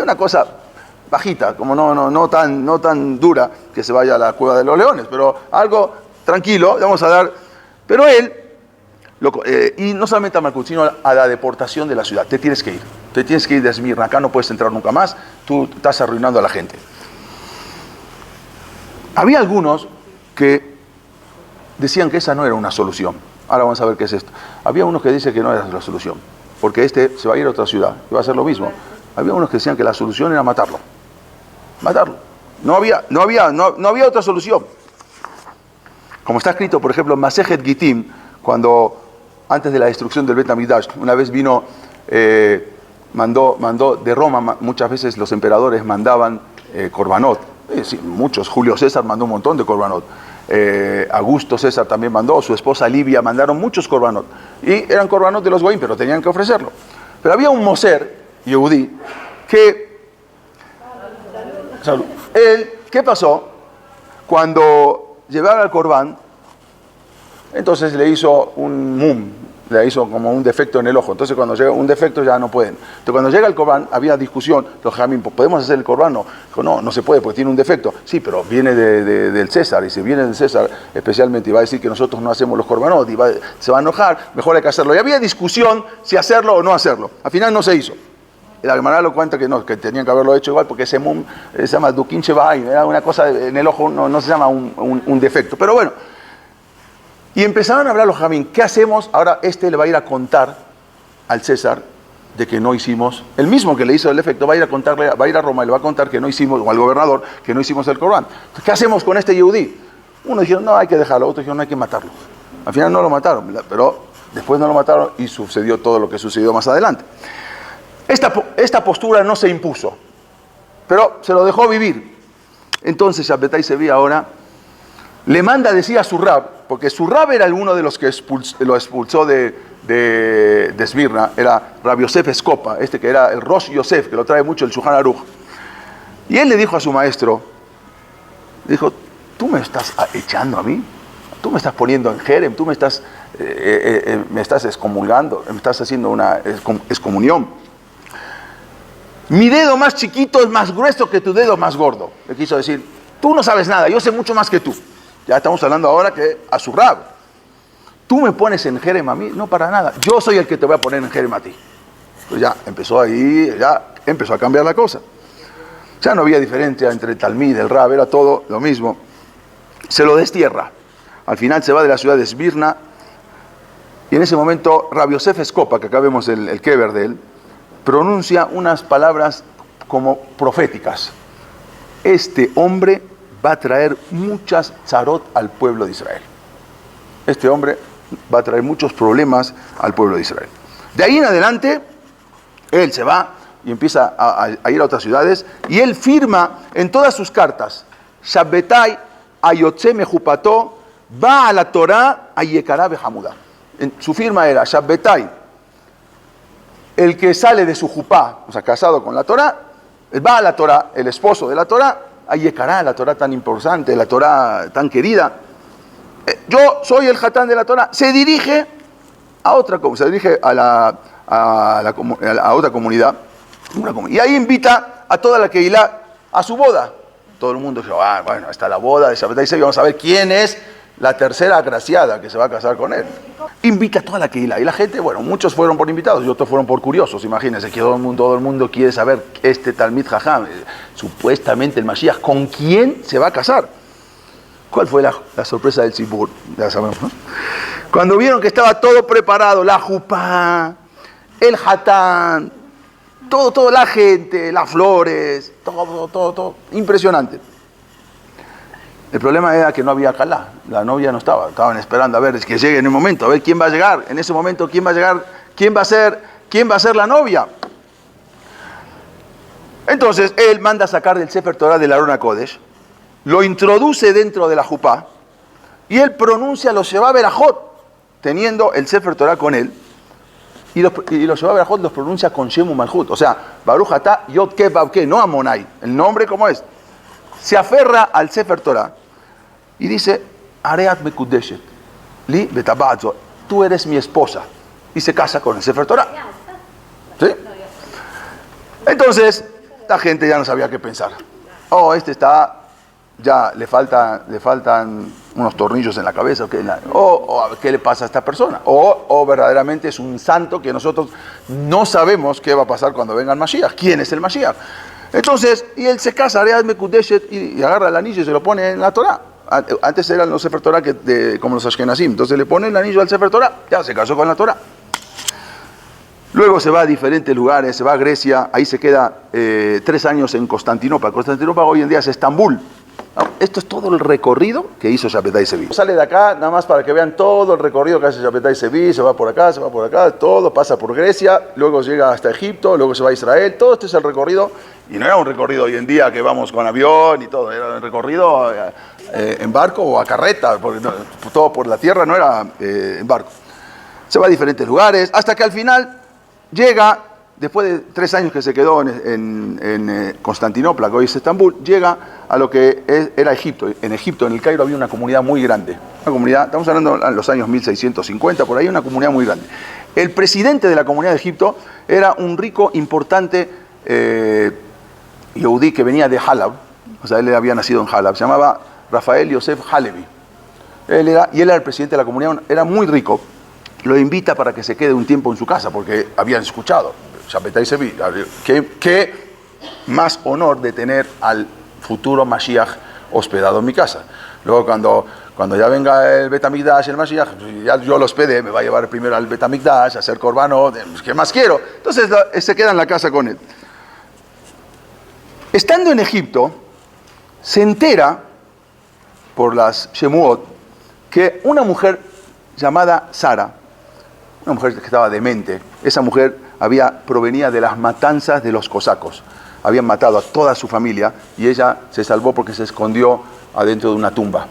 una cosa bajita, como no tan dura que se vaya a la cueva de los leones, pero algo tranquilo, le vamos a dar. Pero él, y no solamente a Malkut, sino a la deportación de la ciudad. Te tienes que ir de Esmirna, acá no puedes entrar nunca más, tú estás arruinando a la gente. Había algunos que decían que esa no era una solución. Ahora vamos a ver qué es esto. Había unos que dicen que no era la solución, porque se va a ir a otra ciudad y va a hacer lo mismo. Había unos que decían que la solución era matarlo. No había otra solución. Como está escrito, por ejemplo, en Masejet Gitim, cuando antes de la destrucción del Bet Hamikdash, una vez vino, mandó de Roma, muchas veces los emperadores mandaban korbanot. Sí, muchos, Julio César mandó un montón de korbanot. Augusto César también mandó, su esposa Livia mandaron muchos korbanot. Y eran korbanot de los goyim, pero tenían que ofrecerlo. Pero había un moser, Yehudí, que... ¿Qué pasó? Cuando llevaron al corbán, entonces le hizo un mum, le hizo como un defecto en el ojo. Entonces cuando llega un defecto ya no pueden. Entonces cuando llega el corbán, había discusión, los jamín, ¿podemos hacer el corbán? No, dijo, no se puede porque tiene un defecto. Sí, pero viene del César, y si viene del César especialmente, y va a decir que nosotros no hacemos los corbanot, se va a enojar, mejor hay que hacerlo. Y había discusión si hacerlo o no hacerlo. Al final no se hizo. La Gemara lo cuenta que no, que tenían que haberlo hecho igual, porque ese mum se llama Dukin Shebaim, era una cosa en el ojo, no se llama un defecto. Pero bueno, y empezaron a hablar los jamín, ¿qué hacemos? Ahora le va a ir a contar al César de que no hicimos, el mismo que le hizo el defecto, va a ir a Roma y le va a contar que no hicimos, o al gobernador, que no hicimos el Corán. ¿Qué hacemos con este Yehudí? Uno dijeron, no, hay que dejarlo, otros dijeron, no hay que matarlo. Al final no lo mataron, pero después no lo mataron y sucedió todo lo que sucedió más adelante. Esta postura no se impuso, pero se lo dejó vivir. Entonces Shabbetai Sevi ahora le manda a decir a su rab, porque su rab era uno de los que lo expulsó de Esmirna, era Rabbi Yosef Escopa, que era el Rosh Yosef, que lo trae mucho el Shulchan Aruch. Y él le dijo a su maestro, dijo, ¿tú me estás echando a mí? ¿Tú me estás poniendo en jerem? ¿Tú me estás excomulgando? ¿Me estás haciendo una excomunión? Mi dedo más chiquito es más grueso que tu dedo más gordo. Le quiso decir, tú no sabes nada, yo sé mucho más que tú. Ya estamos hablando ahora que a su rab. Tú me pones en jerem a mí, no para nada. Yo soy el que te voy a poner en jerem a ti. Pues ya empezó a cambiar la cosa. Ya no había diferencia entre el talmid y el rab, era todo lo mismo. Se lo destierra. Al final se va de la ciudad de Esmirna y en ese momento Rabbi Yosef Escopa, que acá vemos el kever de él, pronuncia unas palabras como proféticas. Este hombre va a traer muchas tzarot al pueblo de Israel. Este hombre va a traer muchos problemas al pueblo de Israel. De ahí en adelante, él se va y empieza a ir a otras ciudades, y él firma en todas sus cartas, Shabbetai ayotze mejupato, va a la Torah ayekará behamuda. Su firma era Shabbetai, el que sale de su jupá, o sea, casado con la Torah, va a la Torah, el esposo de la Torah, ayekará, la Torah tan importante, la Torah tan querida. Yo soy el hatán de la Torah. Se dirige a otra, se dirige a otra comunidad, y ahí invita a toda la Keilah a su boda. Todo el mundo dijo, bueno, está la boda de Shabbetai Sevi, vamos a ver quién es la tercera agraciada que se va a casar con él. Invita a toda la Keilah. Y la gente, bueno, muchos fueron por invitados y otros fueron por curiosos. Imagínense que todo el mundo quiere saber este Talmid Jajam, supuestamente el Mashiach, ¿con quién se va a casar? ¿Cuál fue la sorpresa del Tzibur? Ya sabemos, ¿no? Cuando vieron que estaba todo preparado, la jupá, el hatán, todo, la gente, las flores, todo, impresionante. El problema era que no había calá, la novia no estaba, estaban esperando a ver, es que llegue en un momento, a ver quién va a llegar, en ese momento quién va a llegar, quién va a ser la novia. Entonces él manda a sacar del Sefer Torah del Aron HaKodesh, lo introduce dentro de la jupá y él pronuncia los Sheva Berajot, teniendo el Sefer Torah con él, y los Sheva Berajot los pronuncia con Shemu Malchut, o sea, Baruch Atah Yod Ke Vav Ke, no Amonai, el nombre como es. Se aferra al Sefer Torah y dice, Areat Mekudeshet, Li Betabazo, tú eres mi esposa, y se casa con el Sefer Torah. ¿Sí? Entonces, la gente ya no sabía qué pensar. Oh, ya le faltan unos tornillos en la cabeza, ¿qué le pasa a esta persona? O verdaderamente es un santo que nosotros no sabemos qué va a pasar cuando venga el Mashiach. ¿Quién es el Mashiach? Entonces, y él se casa, Areat Mekudeshet, y agarra el anillo y se lo pone en la Torah. Antes eran los Sefer Torah como los Ashkenazim, entonces le pone el anillo al Sefer Torah, ya se casó con la Torah. Luego se va a diferentes lugares, se va a Grecia, ahí se queda 3 años en Constantinopla. Constantinopla hoy en día es Estambul. ¿No? Esto es todo el recorrido que hizo Shabbatai Sevi. Sale de acá nada más para que vean todo el recorrido que hace Shabbatai Sevi, se va por acá, todo pasa por Grecia, luego llega hasta Egipto, luego se va a Israel, todo este es el recorrido, y no era un recorrido hoy en día que vamos con avión y todo, era un recorrido en barco o a carreta, porque todo por la tierra no era en barco. Se va a diferentes lugares, hasta que al final llega, después de 3 años que se quedó en Constantinopla, que hoy es Estambul, llega a lo que era Egipto. En Egipto, en el Cairo, había una comunidad muy grande. Una comunidad, estamos hablando de los años 1650, por ahí, una comunidad muy grande. El presidente de la comunidad de Egipto era un rico, importante Yehudí que venía de Halab, o sea, él había nacido en Halab, se llamaba Rafael Yosef Halevi. Él era el presidente de la comunidad, era muy rico. Lo invita para que se quede un tiempo en su casa, porque habían escuchado, Shabbatai Sevi, qué más honor de tener al futuro Mashiach hospedado en mi casa. Luego cuando ya venga el Bet HaMikdash, el Mashiach, ya yo lo hospedé, me va a llevar primero al Bet HaMikdash, a hacer corbano, ¿qué más quiero? Entonces se queda en la casa con él. Estando en Egipto, se entera por las Shemuot que una mujer llamada Sara, una mujer que estaba demente, esa mujer provenía de las matanzas de los cosacos. Habían matado a toda su familia y ella se salvó porque se escondió adentro de una tumba.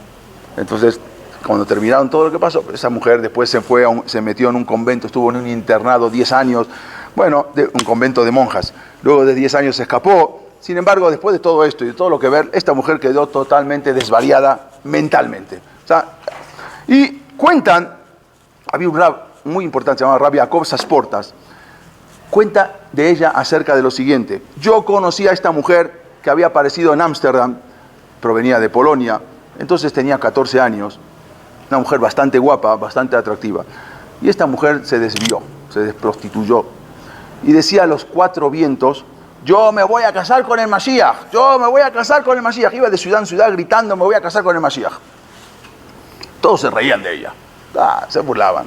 Entonces, cuando terminaron todo lo que pasó, esa mujer después se metió en un convento, estuvo en un internado 10 años, bueno, un convento de monjas. Luego de 10 años se escapó. Sin embargo, después de todo esto y de todo lo que ver, esta mujer quedó totalmente desvariada mentalmente. O sea, y cuentan, había un rab muy importante, se llamaba Rabbi Yaakov Sasportas, cuenta de ella acerca de lo siguiente. Yo conocí a esta mujer que había aparecido en Ámsterdam, provenía de Polonia, entonces tenía 14 años, una mujer bastante guapa, bastante atractiva. Y esta mujer se desvió, se desprostituyó. Y decía a los 4 vientos, yo me voy a casar con el Mashiach, yo me voy a casar con el Mashiach. Iba de ciudad en ciudad gritando, me voy a casar con el Mashiach. Todos se reían de ella, se burlaban.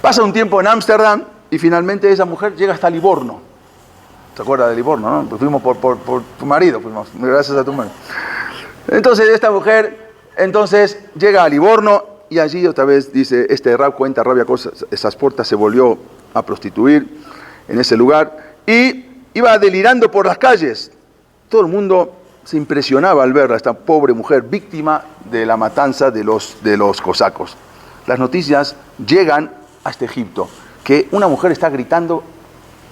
Pasa un tiempo en Ámsterdam y finalmente esa mujer llega hasta Livorno. ¿Te acuerdas de Livorno, no? Pues fuimos por tu marido, gracias a tu marido. Entonces esta mujer llega a Livorno y allí otra vez dice, rab cuenta, rabia cosas, esas puertas se volvió a prostituir en ese lugar y iba delirando por las calles. Todo el mundo se impresionaba al ver a esta pobre mujer víctima de la matanza de los cosacos. Las noticias llegan hasta Egipto, que una mujer está gritando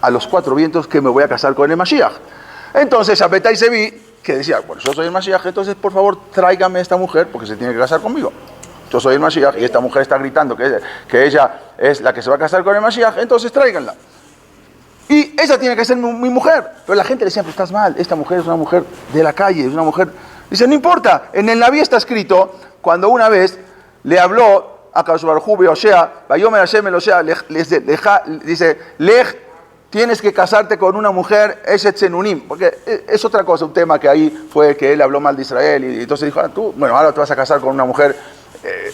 a los 4 vientos que me voy a casar con el Mashiach. Entonces Shabbatai Sevi, que decía, bueno, yo soy el Mashiach, entonces por favor tráigame a esta mujer porque se tiene que casar conmigo. Yo soy el Mashiach y esta mujer está gritando que ella es la que se va a casar con el Mashiach, entonces tráiganla. Y esa tiene que ser mi mujer. Pero la gente le decía, pero estás mal, esta mujer es una mujer de la calle, es una mujer Dice, no importa, en el Naví está escrito, cuando una vez le habló a Akadosh Baruj Hu Beoshea, Vayomer Hashem el Oshea, dice, Lej, tienes que casarte con una mujer, Eshet Zenunim, porque es otra cosa, un tema que ahí fue que él habló mal de Israel, y entonces dijo, ahora te vas a casar con una mujer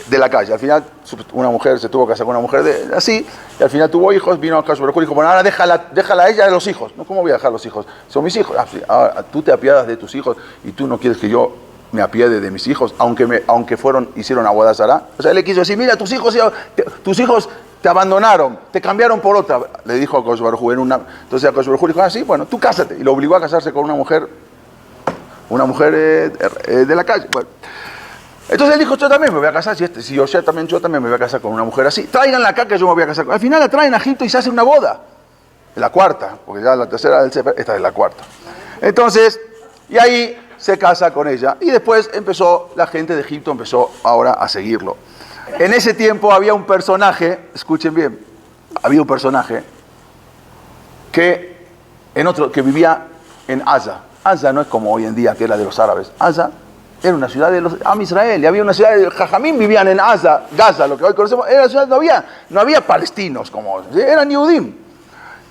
de la calle. Al final, una mujer se tuvo que casar con una mujer así, y al final tuvo hijos, vino a Akadosh Baruj Hu y dijo, bueno, ahora déjala a ella de los hijos. No, ¿cómo voy a dejar los hijos? Son mis hijos. Ahora, tú te apiadas de tus hijos, y tú no quieres que yo me apiade de mis hijos, aunque hicieron Avodah Zará. O sea, él le quiso decir, mira, tus hijos te abandonaron, te cambiaron por otra. Le dijo a Akadosh Baruj Hu entonces Akadosh Baruj Hu dijo, sí, bueno, tú cásate. Y lo obligó a casarse con una mujer de la calle. Bueno. Entonces él dijo, yo también me voy a casar, si yo también me voy a casar con una mujer así. Tráiganla acá que yo me voy a casar con. Al final la traen a Egipto y se hace una boda. La cuarta, porque ya la tercera del Sefer, esta es la cuarta. Entonces, y ahí se casa con ella. Y después la gente de Egipto empezó ahora a seguirlo. En ese tiempo había un personaje, escuchen bien, había un personaje que vivía en Gaza. Gaza no es como hoy en día, que era de los árabes. Gaza era una ciudad de los Am Israel, y había una ciudad de Jajamín, vivían en Gaza, lo que hoy conocemos, era una ciudad, no había palestinos como hoy, ¿sí? Eran Yehudim.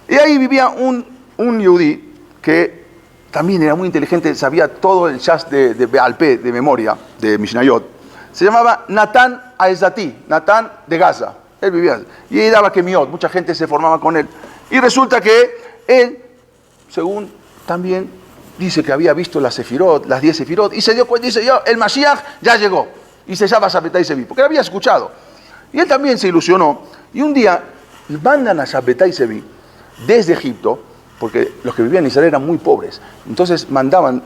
Y ahí vivía un Yehudí que también era muy inteligente, sabía todo el Shas de Be'al Peh, de memoria, de Mishnayot. Se llamaba Natán Aezati, Natán de Gaza. Él vivía, y ahí daba Kemiot, mucha gente se formaba con él. Y resulta que él, según también dice que había visto las 10 Sefirot, y se dio cuenta, dice, el Mashiach ya llegó, y se llama Shabbatai Sevi, porque lo había escuchado. Y él también se ilusionó, y un día mandan a Shabbatai Sevi desde Egipto, porque los que vivían en Israel eran muy pobres, entonces mandaron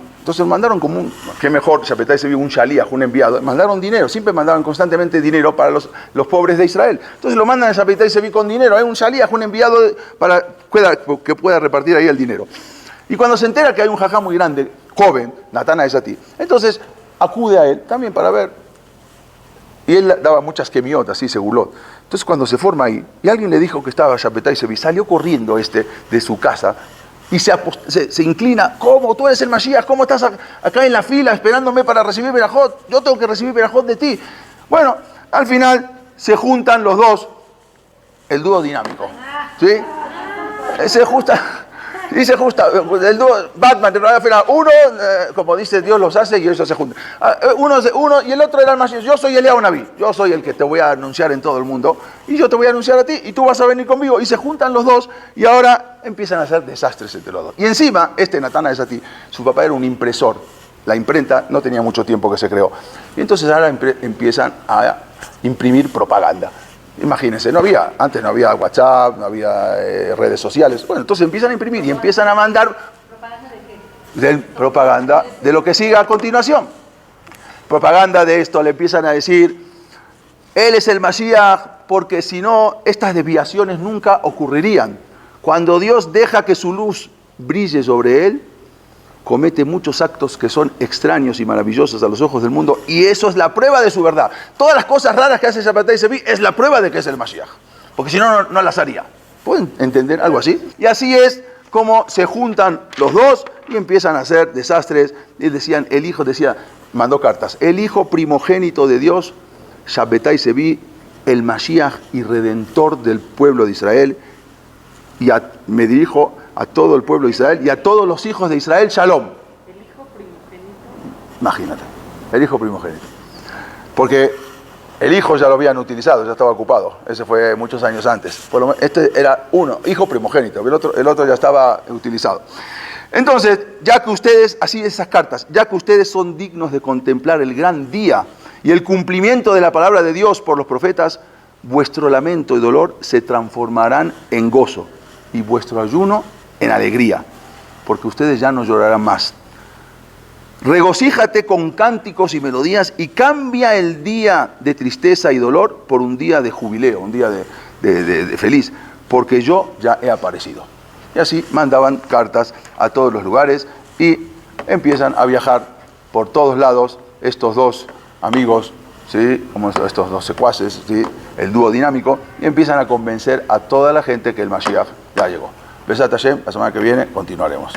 como qué mejor, Shabbatai Sevi, un shaliach, un enviado, mandaron dinero, siempre mandaban constantemente dinero para los pobres de Israel. Entonces lo mandan a Shabbatai Sevi con dinero, hay un shaliach, un enviado para que pueda repartir ahí el dinero. Y cuando se entera que hay un jajá muy grande, joven, Natán Aezati, entonces acude a él también para ver. Y él daba muchas kemiot, así, segulot. Entonces cuando se forma ahí, y alguien le dijo que estaba Shabbatai Sevi, salió corriendo de su casa y se inclina. ¿Cómo? Tú eres el Mashiach, ¿cómo estás acá en la fila esperándome para recibir Berajot? Yo tengo que recibir Berajot de ti. Bueno, al final se juntan los dos, el dúo dinámico. ¿Sí? Dice justa, el dúo Batman, uno, como dice Dios, los hace y ellos se juntan. Uno y el otro era el Mashiach. Yo soy Eliyahu Naví, yo soy el que te voy a anunciar en todo el mundo, y yo te voy a anunciar a ti, y tú vas a venir conmigo. Y se juntan los dos, y ahora empiezan a hacer desastres entre los dos. Y encima, Natán Aezati, su papá era un impresor. La imprenta no tenía mucho tiempo que se creó. Y entonces ahora empiezan a imprimir propaganda. Imagínense, antes no había WhatsApp, no había redes sociales. Bueno, entonces empiezan a imprimir y empiezan a mandar ¿propaganda de qué? Propaganda de lo que siga a continuación. Propaganda de esto, le empiezan a decir, él es el Mashiach, porque si no, estas desviaciones nunca ocurrirían. Cuando Dios deja que su luz brille sobre él, comete muchos actos que son extraños y maravillosos a los ojos del mundo, y eso es la prueba de su verdad. Todas las cosas raras que hace Shabbatai Sevi es la prueba de que es el Mashiach, porque si no, no las haría. ¿Pueden entender algo así? Y así es como se juntan los dos y empiezan a hacer desastres. Y decían, mandó cartas, el hijo primogénito de Dios, Shabbatai Sevi, el Mashiach y redentor del pueblo de Israel, y me dirijo a todo el pueblo de Israel y a todos los hijos de Israel, Shalom. ¿El hijo primogénito? Imagínate, el hijo primogénito. Porque el hijo ya lo habían utilizado, ya estaba ocupado. Ese fue muchos años antes. Este era hijo primogénito, el otro ya estaba utilizado. Entonces, ya que ustedes, así esas cartas, ya que ustedes son dignos de contemplar el gran día y el cumplimiento de la palabra de Dios por los profetas, vuestro lamento y dolor se transformarán en gozo, y vuestro ayuno en alegría, porque ustedes ya no llorarán más. Regocíjate con cánticos y melodías y cambia el día de tristeza y dolor por un día de jubileo, un día de feliz, porque yo ya he aparecido. Y así mandaban cartas a todos los lugares y empiezan a viajar por todos lados estos dos amigos, ¿sí? Como estos dos secuaces, ¿sí? El dúo dinámico, y empiezan a convencer a toda la gente que el Mashiach ya llegó. Besat Hashem, la semana que viene continuaremos.